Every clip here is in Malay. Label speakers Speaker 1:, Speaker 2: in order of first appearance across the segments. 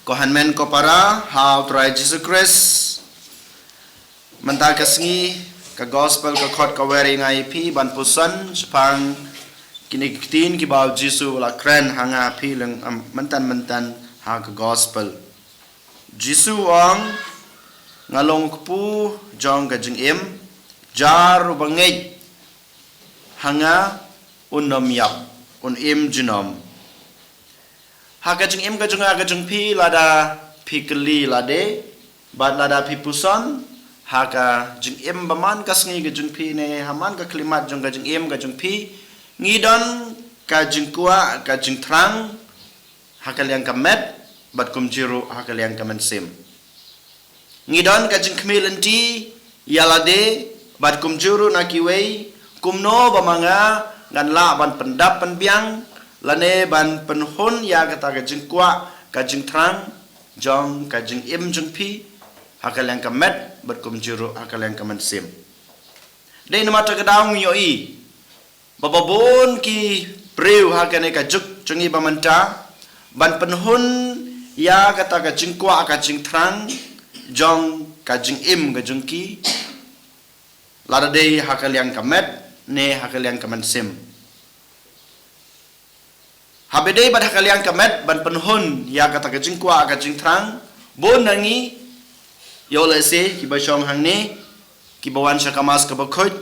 Speaker 1: Kohan men ko para how try Jesus Christ menta kasngi ka gospel ka khot ka weri ngai pi ban pusan sepang kiniktin ki baw Jesus la kren hanga pi leng mentan ha ka gospel Jesus ong ngalong pu jong ka jing em jar bangej hanga unom yap un em jinom Hakajing im kajung pi lada pi keli lade bat lada pi puson haka jing im baman kasngi kajung pi ne haman ka klimat jong kajung im kajung pi ngidon kajung kuwa kajung trang hakal yang kamet bat kumjiru hakal yang kamen sim ngidon kajung kmilenti yalade bat kumjuru nakiwei kumno bamanga ngan la ban pendap penbiang lane ban penhun ya kata kajing kwa kajing trang jong kajing im jong pi hakal yang kamet berkum juru hakal yang kamen sim dei nama ta kadaung yoi bababon ki breu hakane kajuk jongi bamanta ban penhun ya kata kajing kwa kajing trang jong kajing im kajing ki lada dei hakal yang kamet ne hakal yang kamen sim Habedei pada kalian kamet ban penhun ya kata kajing kwa kajing trang bon nangi yo lese ki ba shong hang ni ki bawan syakamas ka bakhut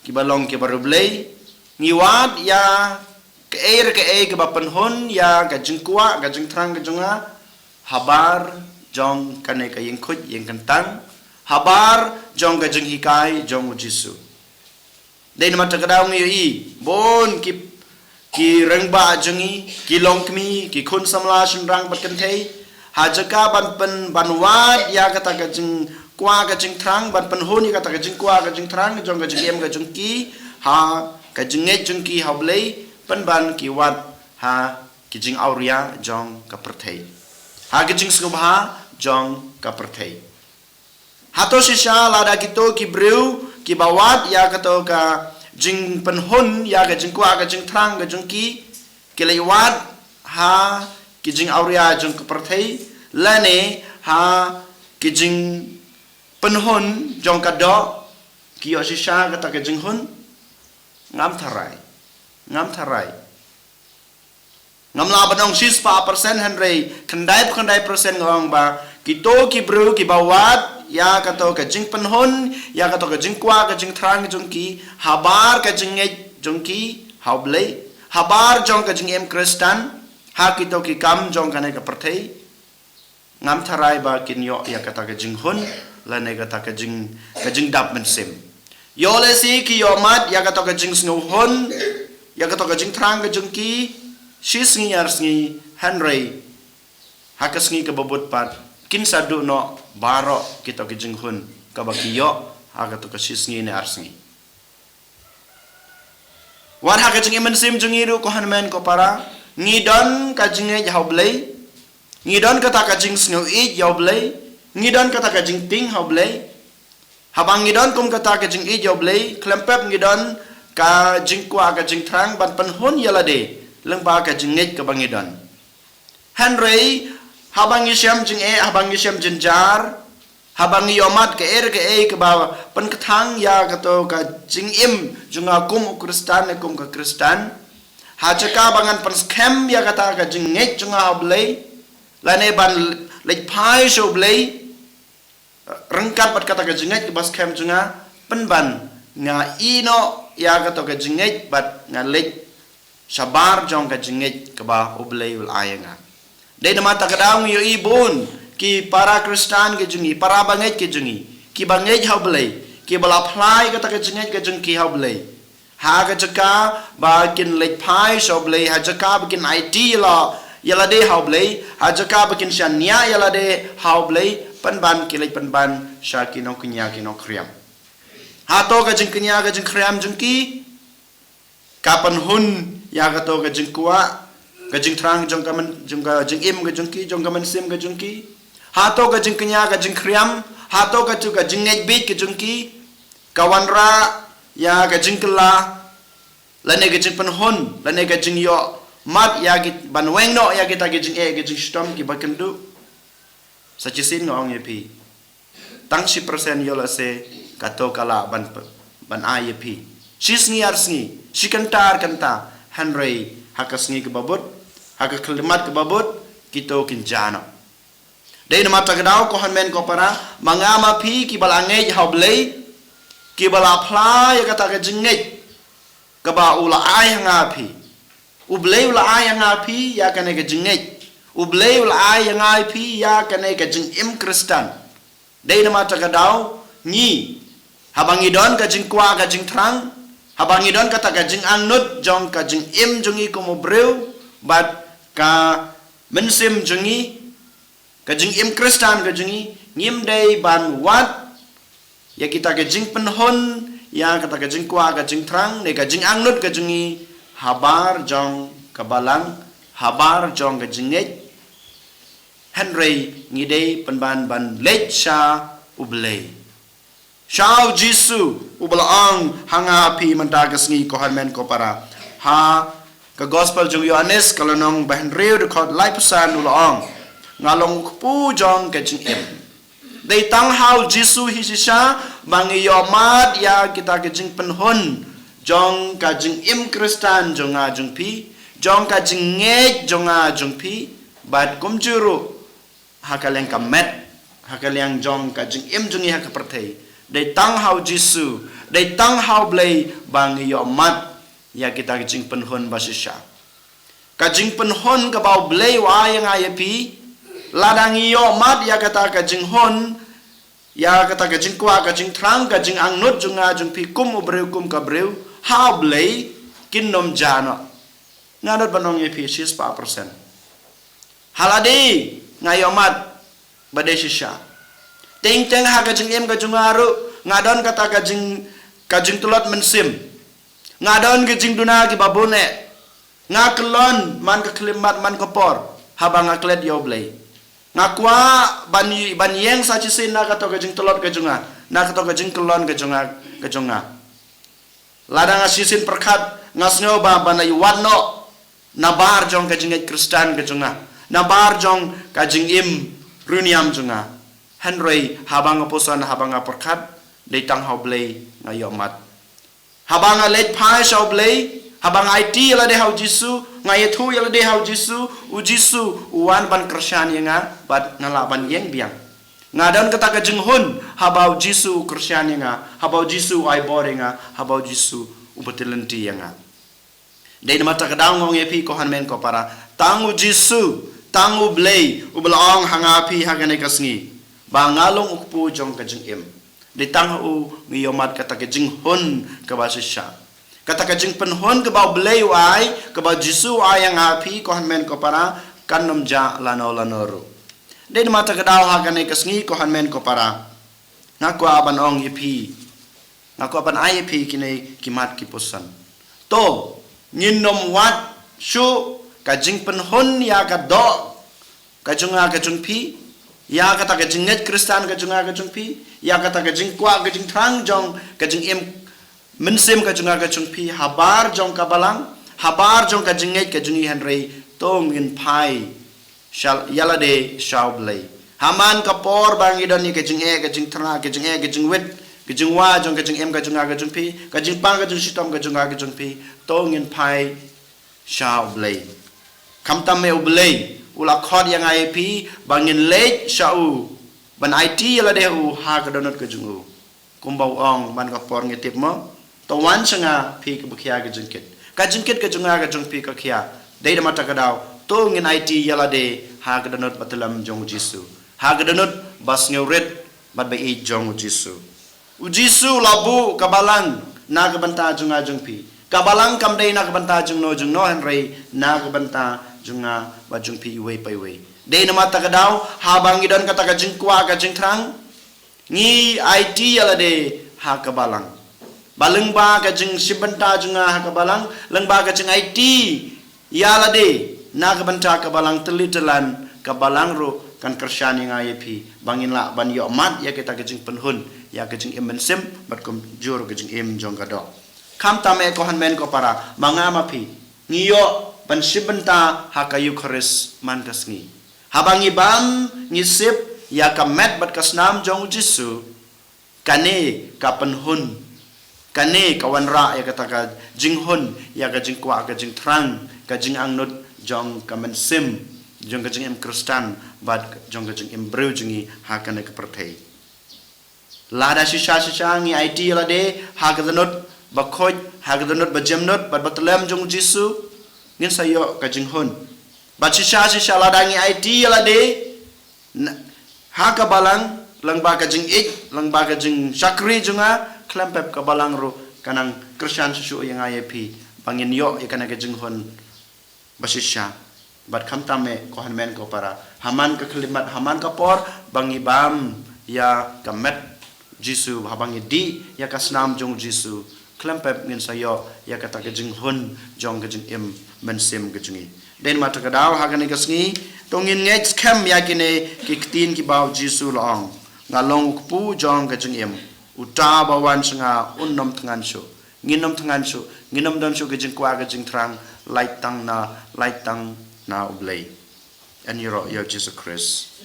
Speaker 1: ki balong ki barublei ngiwat ya ke e ba penhun ya kajing kwa kajing trang kajunga habar jong kane ka yeng khut yeng kantang habar jong kajing hikai jong ujisu dei nama takadaw ngi bon ki rengba jengi ki longkmi ki khun samla shinrang patkanthei hajaka ban wad ya kata kajing kwa kajing trang ban penhun ya kata kajing kwa kajing trang jong kajing em kajing ki ha kajing nget jong ki hablei ban ki wad ha kajing auria jong kaperthei ha kajing skubha jong kaperthei hato shisha lada kito ki breu ki bawat ya kata ka jing penhun ya ka jing kwa ka jing trang ka jing ki kelewat ha ki jing auria jing keperthei lane ha ki jing penhun jong ka do ki osisha ka ta ka jing hun ngam tharai ngam la banong sis pa persen henry khandai persen ngong ba ki to ki bru ki bawat ya kato ka jing penhun ya kato ka jing kwa ka jing trang jong ki habar ka jing ngai jong ki haublei habar jong ka jing em kristan ha kito ki kam jong ka ne ka perthei ngam tharai ba kin yo ya kata ka jing hun la ne kata ka jing dap men sim yo le si ki yo mat ya kato ka jing snu hun ya kato ka jing trang ka jong ki shis ngi yar sngi henry ha ka sngi ka babut pat kin sadu no baro kita ke jinghun ka bakiyo aga to ka sisngi ne arsngi war ha ka jingi men sim jingiru ko hanmen ko para ngidon ka jinge jaublei ngidon kata ka jing snu i jaublei ngidon kata ka jing ting haublei habang ngidon kum kata ka jing i jaublei klempep ngidon ka jing kwa ka jing trang ban penhun yalade lengba ka jingej ka bangidon henry habang isyam jing habang isyam jenjar habang yomat ke ke ba penkthang ya kato ka jing im junga kum kristan kum ka kristan hajaka bangan penskem ya kata ka jing nget junga hablei lane ban lek pai so blei rengkat bat kata ka jing nget bas kem junga penban nga ino ya kato ka jing nget bat nga lek sabar jong ka jing nget ka ba oblei ul ayanga dei nama takadaung yo ibun ki para kristan ke jungi para banget ke jungi ki banget haublei ki bala apply kata ke jungi ke jungi haublei ha ka jaka ba kin lek pai soblei ha jaka bikin IT la yala de haublei ha jaka bikin shania yala de haublei panban ki lek panban shakino kunya kino kriam ha to ka jing kunya ka jing kriam jungi kapan hun ya ka to ka jing kwa kajing trang jong kamen jong ka jing im ka jong ki jong kamen sim ka jong ki hato ka jing kenya ka jing kriam hato ka chu ka jing ngai bit ka jong ki kawanra ya ka jing kala lane ka jing penhun lane ka jing yo mat ya ki ban weng no ya kita ka jing ki jing stom ki bakendu sa chisin ngong yepi tang 10% yola se kato kala ban ayepi sis ngi arsngi sikantar kanta Henry hakasngi ke babut haka klimat ke babut kito kinjana dai nama tagadaw ko hanmen ko para mangama pi ki balange haublei ki bala phla ya kata ke jingei ka ba ula ai hanga pi ublei ula ai hanga pi ya kane ke jingei ublei ula ai hanga pi ya kane ke jing im kristan dai nama tagadaw ni habangi don ka jing kwa ka jing trang habangi don kata ka jing angnut jong ka jing im jongi ko mo breu bat ka mensim jongi ka jing im kristan ka jongi ngim dai ban wat ya kita ka jing penhon ya kata ka jing kwa ka jing trang ne ka jing angnut ka jongi habar jong ka balang habar jong ka jingej Henry ngidei penban ban lecha ublei Shao Jisu ubalaang hanga pi mantagas ngi ko hanmen ko para ha ka gospel jong Yohanes kalonong bahan reu record live pesan ulaang ngalong pu jong ka jing im dei tang hao Jisu hisisha bangi yomat ya kita ka jing penhon jong ka jing im kristan jong a jong pi jong ka jing nge jong a jong pi bat kumjuru hakaleng ka met hakaleng jong ka jing im jongi hakapertei dei tang hau Jisu dei tang hau blei bang yo mat ya kita jing penhon basisha ka jing penhon ka bau blei wa yang ayepi ladang yo mat ya kata ka jing hon ya kata ka jing kwa ka jing trang ka jing angnut junga jung pi kum ubreu kum ka breu hau blei kinnom jano ngadot banong yepi 6% haladi ngayomat badesisha ting teng ha kajing em kajung aru ngadon kata kajing tulot mensim ngadon kajing duna ki babune ngakelon man ke klimat man kopor habang ngaklet yoblei ngakwa ban yeng sa chisin na kata kajing tulot kajunga na kata kajing kelon kajunga ladang asisin perkat ngasnyo ba banay wano nabar jong kajing kristan kajunga nabar jong kajing im runiam junga Henry habang aposan habang perkat dei tang hau blei ngayomat habang let pai shau blei habang IT la de hau Jisu ngayethu ya la de hau Jisu u Jisu uan ban kristan yanga bat ngala ban yeng biang ngadon kata ka jing hun habau Jisu kristan yanga habau Jisu ai boringa habau Jisu ubetelenti yanga dei mata kadang ngong epi ko hanmen ko para tangu Jisu tangu blei ublaong hangapi hagane kasngi bangalong ukpu jong kajing im di tang u ngiyomat kata kajing hun ka basisha kata kajing penhon ka bau blei wai ka bau Jisu ay ang api ko hanmen ko para kanom ja lano de mata kadaw hagane kasngi ko hanmen ko para ngako aban ong ipi ngako aban ay ipi kinai kimat kipusan to nginom wat shu kajing penhon ya ka do kajunga kajung pi ya kata kajing net kristan kajunga kajung pi ya kata kajing kwa kajing trang jong kajing im mensim kajunga kajung pi habar jong kabalang habar jong kajing net kajungi Henry tong in pai shall yalade shaublei haman kapor bangi don ni kajing kajing tra kajing wet kajing wa jong kajing im kajunga kajung pi kajing pang kajung sitom kajunga kajung pi tong in pai shaublei kamtam me ublei ula khod yang IP bangin late shau ban IT la de u ha ka donot ka jungu kumbau ong man ka por ngetip mo to wan sanga phi ka bukhya ka jingkit ka junga ka jung phi ka khya dei da mata ka daw to ngin IT yala de ha ka donot batalam jong Jisu ha ka donot bas ngeuret bat ba i jong Jisu u Jisu labu kabalang na ka banta junga jung phi kabalang kam dei na ka banta jung no Henry na ka banta junga bajung pi iwe pa iwe dei nama ta kadaw habang idon kata ka jing kwa ka jing trang ngi IT yala de ha ka balang baleng ba ka jing sibanta junga ha ka balang leng ba ka jing IT yala de na ka banta ka balang telitelan ka balang ro kan kersyani nga yepi bangin la ban yo mat ya kita ka jing penhun ya ka jing imensem bat kum jur ka jing im jong ka do kam ta me ko han men ko para mangama pi ngiyo ban sibenta haka Eucharis mantasngi habang ibam ngisip ya ka met bat kasnam jong Jisu kane ka penhun kane kawan ra ya kata ka jing hun ya ka jing kwa ka jing trang ka jing angnut jong ka men sim jong ka jing em Kristen bat jong ka jing em breu jingi ha kane ka perthei lada shisha ngi IT la de ha ka danut ba khoj ha ka danut ba jemnut bat batlem jong Jisu ngin sayo ka jing hun bat shisha lada ngi IT la de ha ka balang lang ba ka jing ik lang ba ka jing shakri junga klempep ka balang ro kanang Kristen susu yang IAP bangin yo ikana ka jing hun basisha bat kham tame ko hanmen ko para haman ka khlimat haman ka por bangi bam ya kamet Jisu habangi di ya kasnam jong Jisu klempep ngin sayo ya kata ka jing hun jong ka jing im mensim ka jingi den mata ka daw ha ka ni kasngi tongin ngej scam ya kine kiktin ki baw Jisu long ngalong pu jong ka jing im uta bawan sanga unnom tangan shu nginom tangan shu nginom dan shu ka jing kwa ka jing trang light tang na ublay and yoro yo Jesus Christ